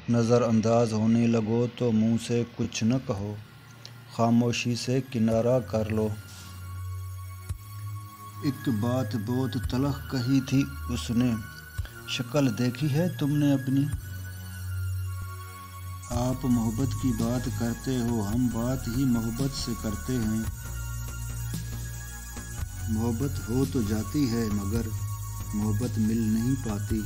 نظر انداز ہونے لگو تو منہ سے کچھ نہ کہو، خاموشی سے کنارہ کر لو۔ ایک بات بہت تلخ کہی تھی اس نے، شکل دیکھی ہے تم نے اپنی؟ آپ محبت کی بات کرتے ہو، ہم بات ہی محبت سے کرتے ہیں۔ محبت ہو تو جاتی ہے مگر محبت مل نہیں پاتی۔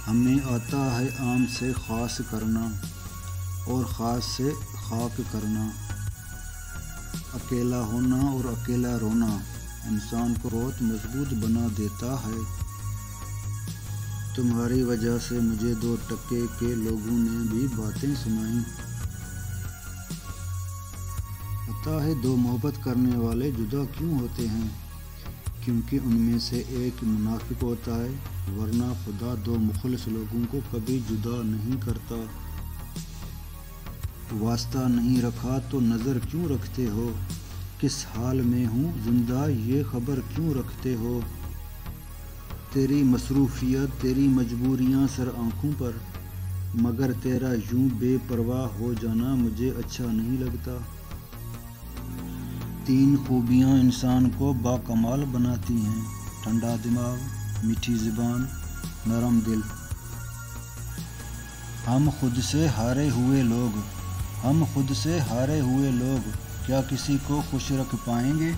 ہمیں آتا ہے عام سے خاص کرنا اور خاص سے خاک کرنا۔ اکیلا ہونا اور اکیلا رونا انسان کو بہت مضبوط بنا دیتا ہے۔ تمہاری وجہ سے مجھے 2 ٹکے کے لوگوں نے بھی باتیں سنائیں۔ پتہ ہے 2 محبت کرنے والے جدا کیوں ہوتے ہیں؟ کیونکہ ان میں سے ایک منافق ہوتا ہے، ورنہ خدا 2 مخلص لوگوں کو کبھی جدا نہیں کرتا۔ واسطہ نہیں رکھا تو نظر کیوں رکھتے ہو؟ کس حال میں ہوں زندہ یہ خبر کیوں رکھتے ہو؟ تیری مصروفیت، تیری مجبوریاں سر آنکھوں پر، مگر تیرا یوں بے پرواہ ہو جانا مجھے اچھا نہیں لگتا۔ 3 خوبیاں انسان کو باکمال بناتی ہیں: ٹھنڈا دماغ، میٹھی زبان، نرم دل۔ ہم خود سے ہارے ہوئے لوگ کیا کسی کو خوش رکھ پائیں گے؟